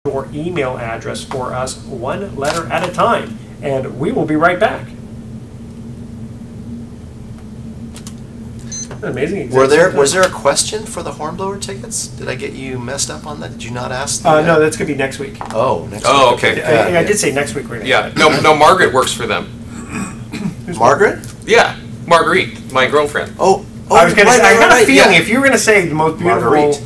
your email address for us one letter at a time, and we will be right back. Amazing. Was there a question for the hornblower tickets? Did I get you messed up on that? Did you not ask? No, that's going to be next week. Oh, next week. Oh, okay. I did say next week. Yeah. No, Margaret works for them. Who's Margaret? Yeah, Marguerite, my girlfriend. Oh, I was going to say, I had a feeling if you were going to say the most beautiful. Marguerite.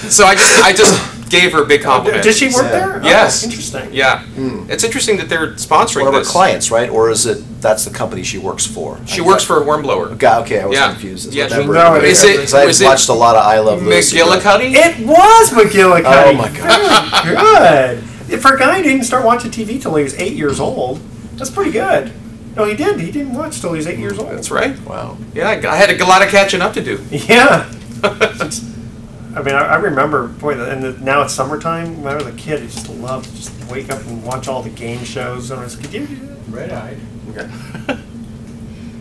So I just gave her a big compliment. Does she work there? Yes. Oh, interesting. Yeah. It's interesting that they're sponsoring one of her this. clients, right? Or is it that's the company she works for? She works for a hornblower. Okay, I was confused. Yeah. Because I watched a lot of I Love Lucy. McGillicuddy? It was McGillicuddy. Oh my God. Very good. For a guy who didn't start watching TV till he was 8 years old, that's pretty good. No, he did. He didn't watch till he was 8 years old. That's right. Wow. Yeah, I had a lot of catching up to do. Yeah. I mean, I remember, boy, now it's summertime. When I was a kid, I just loved to just wake up and watch all the game shows. And I was like, "Did you do that?" Red-eyed. Okay.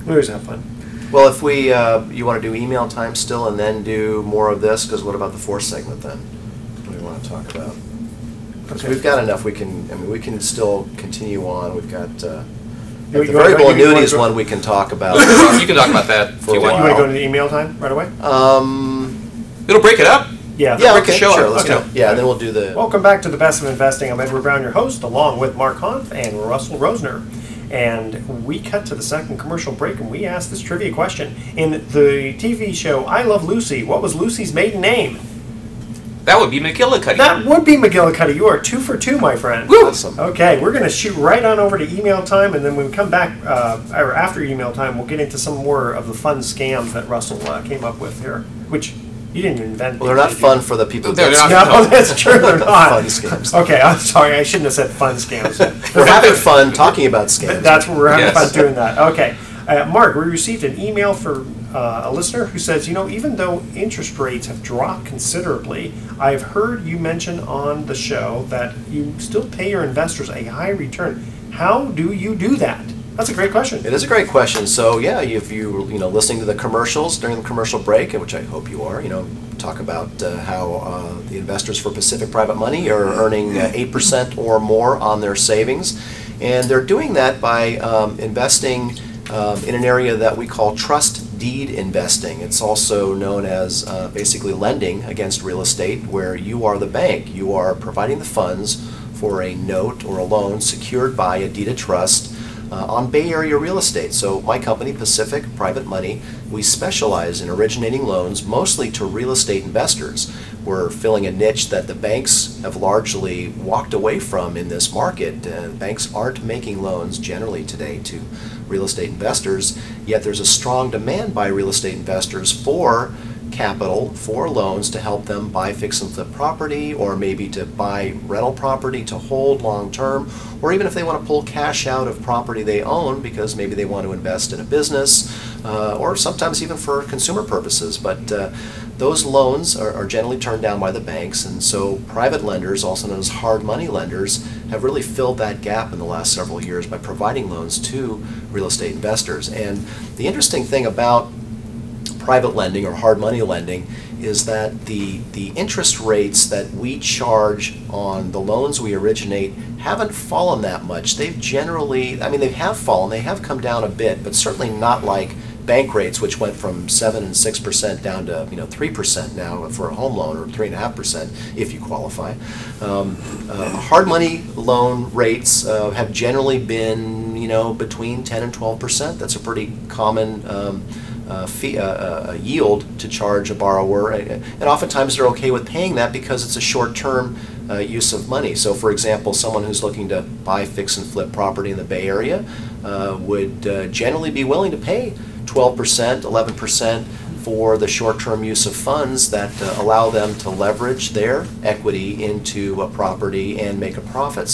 We always have fun. Well, if we, you want to do email time still and then do more of this, because what about the fourth segment then? What do we want to talk about? Because we've got enough, we can still continue on. We've got, the variable annuities one we can talk about. You can talk about that if you want. You want to go to the email time right away? It'll break it up. Yeah. Okay, sure. Let's go. Yeah, then we'll do the... Welcome back to the Best of Investing. I'm Edward Brown, your host, along with Mark Hanf and Russell Rosner. And we cut to the second commercial break, and we asked this trivia question. In the TV show I Love Lucy, what was Lucy's maiden name? That would be McGillicuddy. That would be McGillicuddy. You are 2 for 2, my friend. Woo! Awesome. Okay, we're going to shoot right on over to email time, and then when we come back, or after email time, we'll get into some more of the fun scams that Russell came up with here, which you didn't invent. Well, they're not fun for the people. They're not. No, that's true. They're not. Fun scams. Okay, I'm sorry. I shouldn't have said fun scams. We're having fun talking about scams. That's what we're having Yes. fun doing that. Okay. Mark, we received an email from a listener who says, even though interest rates have dropped considerably, I've heard you mention on the show that you still pay your investors a high return. How do you do that? That's a great question. It is a great question. So yeah, if you listening to the commercials during the commercial break, which I hope you are, talk about how the investors for Pacific Private Money are earning 8% or more on their savings, and they're doing that by investing in an area that we call trust deed investing. It's also known as basically lending against real estate, where you are the bank. You are providing the funds for a note or a loan secured by a deed of trust on Bay Area real estate. So my company, Pacific Private Money, we specialize in originating loans mostly to real estate investors. We're filling a niche that the banks have largely walked away from in this market. Banks aren't making loans generally today to real estate investors, yet there's a strong demand by real estate investors for capital, for loans to help them buy fix and flip property, or maybe to buy rental property to hold long term, or even if they want to pull cash out of property they own because maybe they want to invest in a business, or sometimes even for consumer purposes. But those loans are generally turned down by the banks, and so private lenders, also known as hard money lenders, have really filled that gap in the last several years by providing loans to real estate investors. And the interesting thing about private lending or hard money lending is that the interest rates that we charge on the loans we originate haven't fallen that much. They've generally, they have fallen, they have come down a bit, but certainly not like bank rates, which went from 7 and 6% down to 3% now for a home loan, or 3.5% if you qualify. Hard money loan rates have generally been between 10 and 12%. That's a pretty common yield to charge a borrower, and oftentimes they're okay with paying that because it's a short-term use of money. So for example, someone who's looking to buy fix and flip property in the Bay Area would generally be willing to pay 12%, 11% for the short-term use of funds that allow them to leverage their equity into a property and make a profit.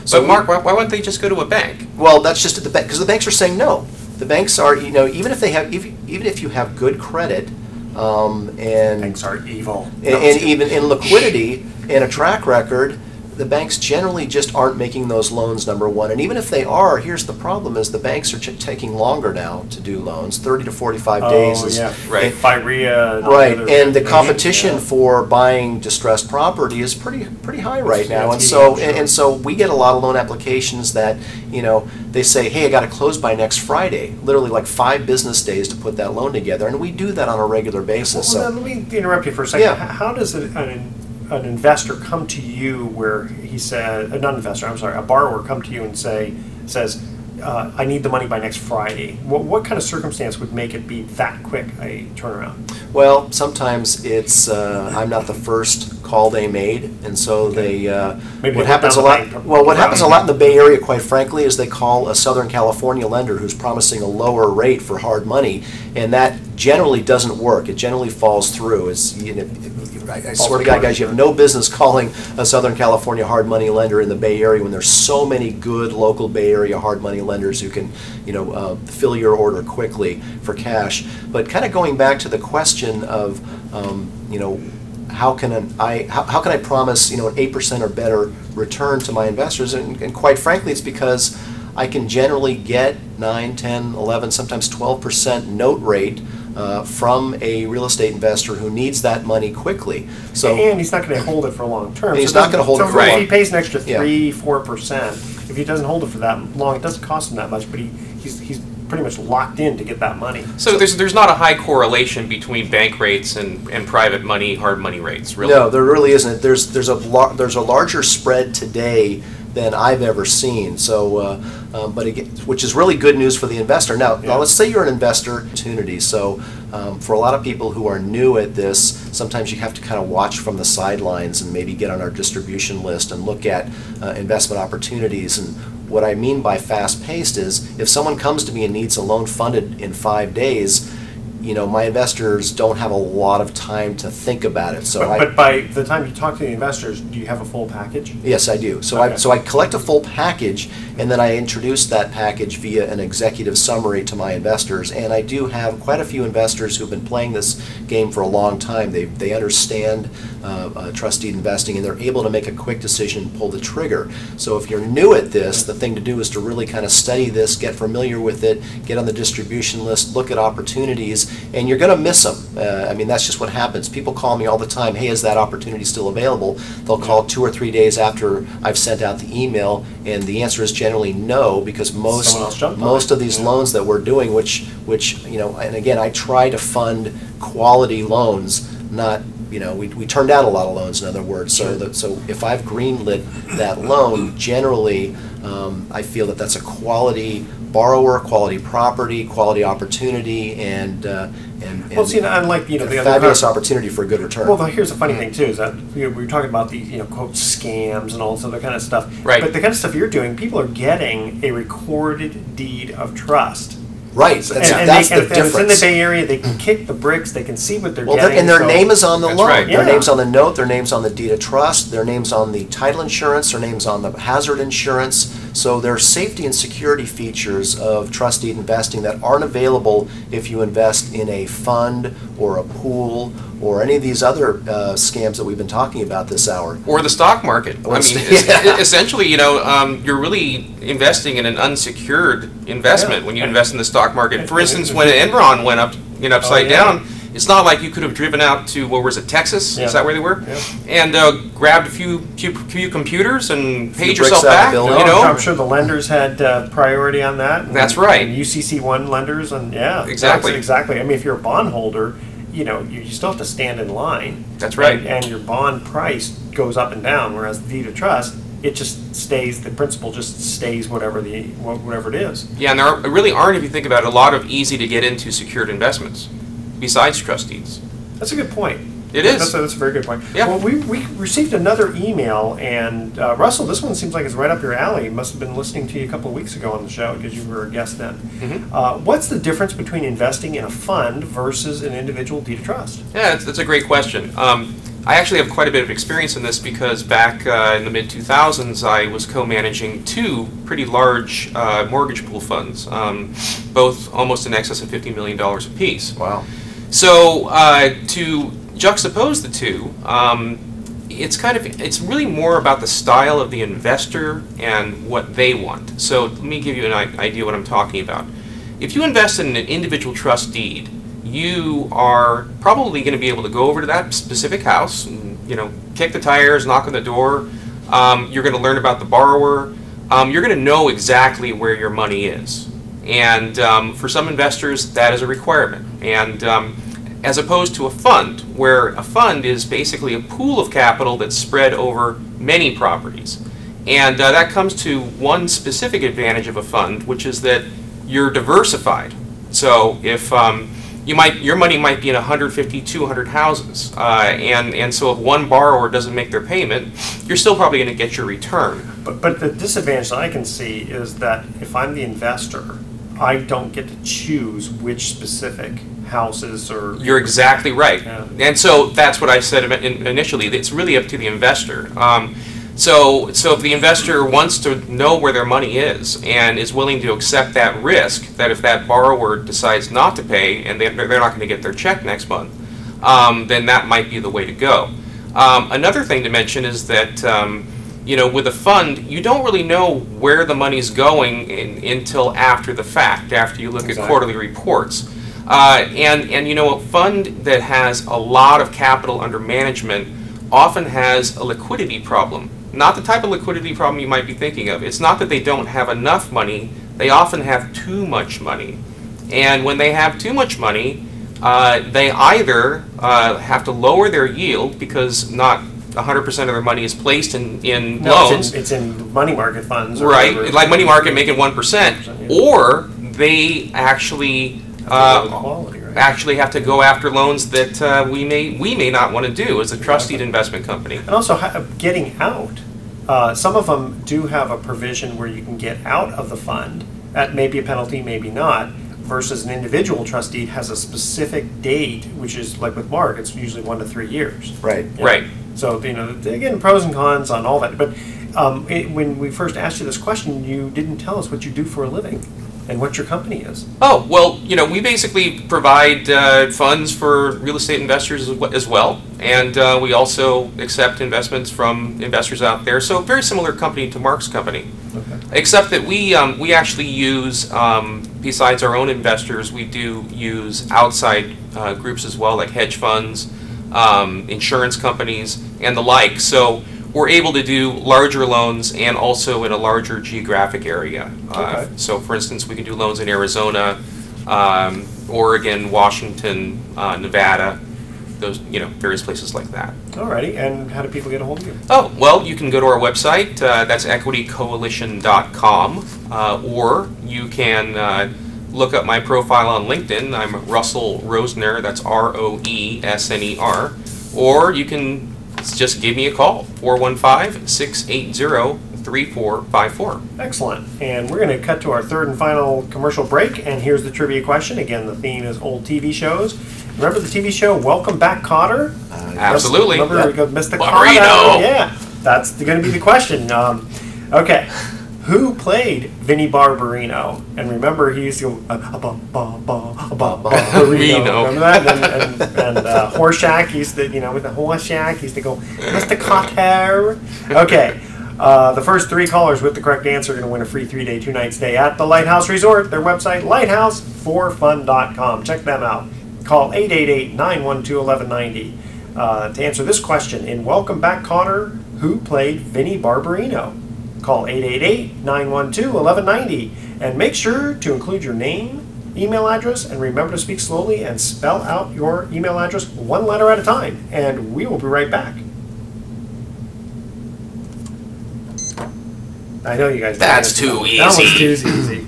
But Mark, why wouldn't they just go to a bank? Well, that's just at the bank, because the banks are saying no. The banks are, even if you have good credit, and banks are evil. and even in liquidity and a track record, the banks generally just aren't making those loans, number one. And even if they are, here's the problem: is the banks are taking longer now to do loans. 30 to 45 days is right. FIREA. And right, and the competition for buying distressed property is pretty high right now. And so so we get a lot of loan applications that, you know, they say, hey, I got to close by next Friday. Literally like 5 business days to put that loan together, and we do that on a regular basis. Well, let me interrupt you for a second. Yeah. How does an investor come to you where he said, not an investor, I'm sorry, a borrower come to you and says, I need the money by next Friday? What kind of circumstance would make it be that quick a turnaround? Well, sometimes it's I'm not the first call they made, and so they. What happens a lot? Well, what happens a lot in the Bay Area, quite frankly, is they call a Southern California lender who's promising a lower rate for hard money, and that generally doesn't work. It generally falls through. It's, you know, I swear to God, guys, you have no business calling a Southern California hard money lender in the Bay Area when there's so many good local Bay Area hard money lenders who can, you know, fill your order quickly for cash. But kind of going back to the question of, you know, how can I promise, you know, an 8% or better return to my investors? And quite frankly, it's because I can generally get 9, 10, 11, sometimes 12% note rate from a real estate investor who needs that money quickly. So, and he's not going to hold it for long term. He's not going to hold it for long. So if he pays an extra 3-4%, if he doesn't hold it for that long, it doesn't cost him that much, but he's pretty much locked in to get that money. So there's not a high correlation between bank rates and private money, hard money rates, really? No, there really isn't. There's a larger spread today than I've ever seen. So, but again, which is really good news for the investor. Now, let's say you're an investor opportunity. So, for a lot of people who are new at this, sometimes you have to kind of watch from the sidelines and maybe get on our distribution list and look at investment opportunities. And what I mean by fast-paced is if someone comes to me and needs a loan funded in 5 days, you know, my investors don't have a lot of time to think about it. So, but by the time you talk to the investors, do you have a full package? Yes, I do. So okay. I collect a full package, and then I introduce that package via an executive summary to my investors. And I do have quite a few investors who've been playing this game for a long time. They understand trustee investing, and they're able to make a quick decision and pull the trigger. So if you're new at this, the thing to do is to really kind of study this, get familiar with it, get on the distribution list, look at opportunities, and you're going to miss them. I mean, that's just what happens. People call me all the time, hey, is that opportunity still available? They'll call 2 or 3 days after I've sent out the email, and the answer is generally no, because most of these loans that we're doing, which you know, and again, I try to fund quality loans, not, you know, we turn down a lot of loans, in other words. So so if I've greenlit that loan, generally I feel that that's a quality borrower, quality property, quality opportunity, and well, see, unlike, you know, the fabulous opportunity for a good return. Well, here's the funny thing too, is that, you know, we were talking about the, you know, quote, scams and all this other kind of stuff. Right. But the kind of stuff you're doing, people are getting a recorded deed of trust. Right, that's the difference. It's in the Bay Area, they can kick the bricks, they can see what they're getting. And their name is on the loan. Right. Their name's on the note, their name's on the deed of trust, their name's on the title insurance, their name's on the hazard insurance. So there are safety and security features of trust deed investing that aren't available if you invest in a fund or a pool or any of these other scams that we've been talking about this hour. Or the stock market. I mean, essentially, you know, you're really investing in an unsecured investment when you invest in the stock market. For instance, when Enron went up, you know, upside down, it's not like you could have driven out to, what was it, Texas? Is that where they were? And grabbed a few computers and paid yourself back. You know, I'm sure the lenders had priority on that. That's right. And UCC1 lenders, and exactly. Exactly. I mean, if you're a bondholder, you know, you still have to stand in line. That's right. And your bond price goes up and down, whereas the deed of trust, it just stays, the principal just stays whatever it is. Yeah, and there really aren't, if you think about it, a lot of easy to get into secured investments besides trust deeds. That's a good point. It is. That's a very good point. Yeah. Well, we received another email, and Russell, this one seems like it's right up your alley. You must have been listening to you a couple of weeks ago on the show because you were a guest then. What's the difference between investing in a fund versus an individual deed of trust? Yeah, that's a great question. I actually have quite a bit of experience in this because back in the mid-2000s, I was co-managing 2 pretty large mortgage pool funds, both almost in excess of $50 million apiece. Wow. So to juxtapose the two, it's really more about the style of the investor and what they want. So let me give you an idea what I'm talking about. If you invest in an individual trust deed, you are probably going to be able to go over to that specific house and, kick the tires, knock on the door. You're going to learn about the borrower. You're going to know exactly where your money is. And for some investors, that is a requirement. And as opposed to a fund, where a fund is basically a pool of capital that's spread over many properties. And that comes to one specific advantage of a fund, which is that you're diversified. So if your money might be in 150, 200 houses, and so if one borrower doesn't make their payment, you're still probably going to get your return. But the disadvantage that I can see is that if I'm the investor, I don't get to choose which specific houses or... You're exactly right. Yeah. And so that's what I said initially. It's really up to the investor. So if the investor wants to know where their money is and is willing to accept that risk, that if that borrower decides not to pay and they're not going to get their check next month, then that might be the way to go. Another thing to mention is that with a fund, you don't really know where the money's going until after the fact, after you look at quarterly reports. And a fund that has a lot of capital under management often has a liquidity problem. Not the type of liquidity problem you might be thinking of. It's not that they don't have enough money, they often have too much money. And when they have too much money, they either have to lower their yield because not 100% of their money is placed in loans. It's in money market funds. Or right, whatever. like money market making 1%, or they actually actually have to go after loans that we may not want to do as a trusted investment company. And also getting out. Some of them do have a provision where you can get out of the fund. That may be a penalty, maybe not. Versus an individual trustee has a specific date, which is like with Mark, it's usually 1 to 3 years. Right. Right. So again, pros and cons on all that. But when we first asked you this question, you didn't tell us what you do for a living and what your company is. Oh, well, we basically provide funds for real estate investors as well, and we also accept investments from investors out there. So very similar company to Mark's company, except that we actually use, besides our own investors, we do use outside groups as well, like hedge funds, insurance companies, and the like. So we're able to do larger loans and also in a larger geographic area. So for instance, we can do loans in Arizona, Oregon, Washington, Nevada, those, various places like that. Alrighty, and how do people get a hold of you? Oh, well, you can go to our website, that's equitycoalition.com, or you can look up my profile on LinkedIn. I'm Russell Rosner, that's R-O-E-S-N-E-R, or you can just give me a call, 415-680-3454. Excellent. And we're going to cut to our third and final commercial break, and here's the trivia question. Again, the theme is old TV shows. Remember the TV show Welcome Back, Kotter? Absolutely. Remember Mr. Barbarino. Kotter? Yeah, that's going to be the question. Okay. Who played Vinnie Barbarino? And remember, he used to go, Barbarino. Remember that? And Horseshack, he used to, with the Horseshack, he used to go, Mr. Cotter. Okay. The first 3 callers with the correct answer are going to win a free 3-day, 2-night stay at the Lighthouse Resort. Their website, lighthouse4fun.com. Check them out. Call 888-912-1190 to answer this question. In Welcome Back, Kotter, who played Vinnie Barbarino? Call 888-912-1190 and make sure to include your name, email address, and remember to speak slowly and spell out your email address 1 letter at a time. And we will be right back. I know you guys. That's too easy. That was too easy.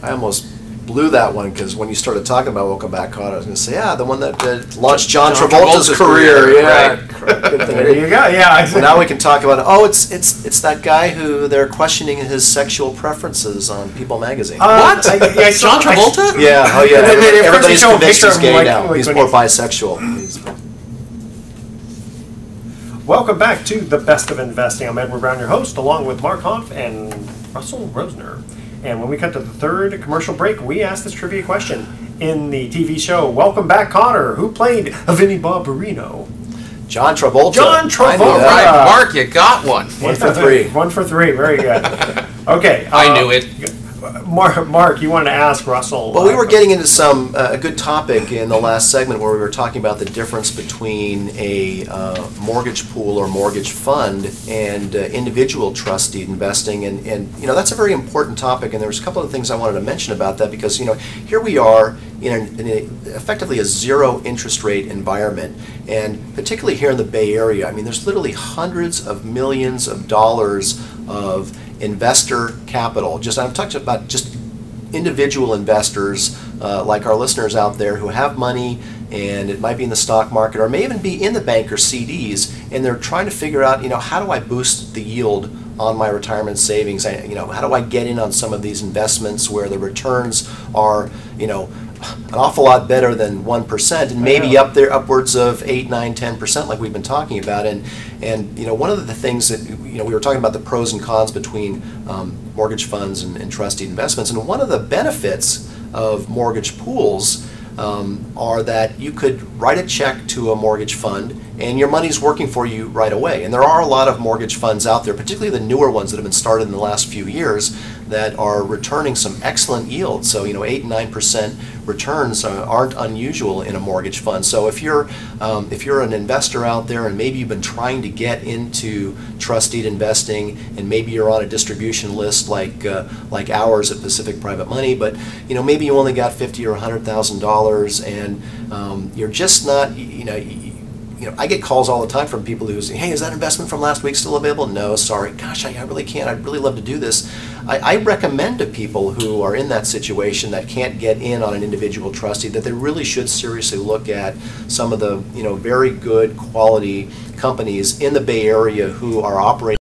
I almost blew that one because when you started talking about Welcome Back, Kotter, I was going to say, yeah, the one that launched John Travolta's career. Yeah, right. There you go. Yeah. Well, now we can talk about it's that guy who they're questioning his sexual preferences on People Magazine. What? John Travolta? Yeah. Oh yeah. Everybody's convinced he's gay now. He's more bisexual. Welcome back to The Best of Investing. I'm Edward Brown, your host, along with Mark Hanf and Russell Rosner. And when we cut to the third commercial break, we asked this trivia question. In the TV show Welcome Back, Kotter, who played Vinnie Barbarino? John Travolta. John I knew Travolta. that. Right, Mark, you got one. 1 for 3. 1 for 3. Very good. Okay. I knew it. Mark, you wanted to ask Russell. Well, we were getting into some a good topic in the last segment where we were talking about the difference between a mortgage pool or mortgage fund and individual trust deed investing, and you know, that's a very important topic. And there was a couple of things I wanted to mention about that, because you know, here we are in effectively a zero interest rate environment, and particularly here in the Bay Area. I mean, there's literally hundreds of millions of dollars of investor capital. I'm talking about just individual investors like our listeners out there who have money, and it might be in the stock market or may even be in the bank or CDs, and they're trying to figure out, you know, how do I boost the yield on my retirement savings? You know, how do I get in on some of these investments where the returns are, you know, an awful lot better than 1%, and maybe up there upwards of 8, 9, 10%, like we've been talking about. And you know, one of the things that, you know, we were talking about the pros and cons between mortgage funds and trust deed investments, and one of the benefits of mortgage pools are that you could write a check to a mortgage fund and your money's working for you right away. And there are a lot of mortgage funds out there, particularly the newer ones that have been started in the last few years, that are returning some excellent yields. So, you know, 8 and 9% returns aren't unusual in a mortgage fund. So if you're an investor out there and maybe you've been trying to get into trust deed investing, and maybe you're on a distribution list like ours at Pacific Private Money, but you know, maybe you only got $50,000 or $100,000, and you're just not, you know, I get calls all the time from people who say, hey, is that investment from last week still available? No, sorry. Gosh, I really can't. I'd really love to do this. I recommend to people who are in that situation that can't get in on an individual trustee that they really should seriously look at some of the, you know, very good quality companies in the Bay Area who are operating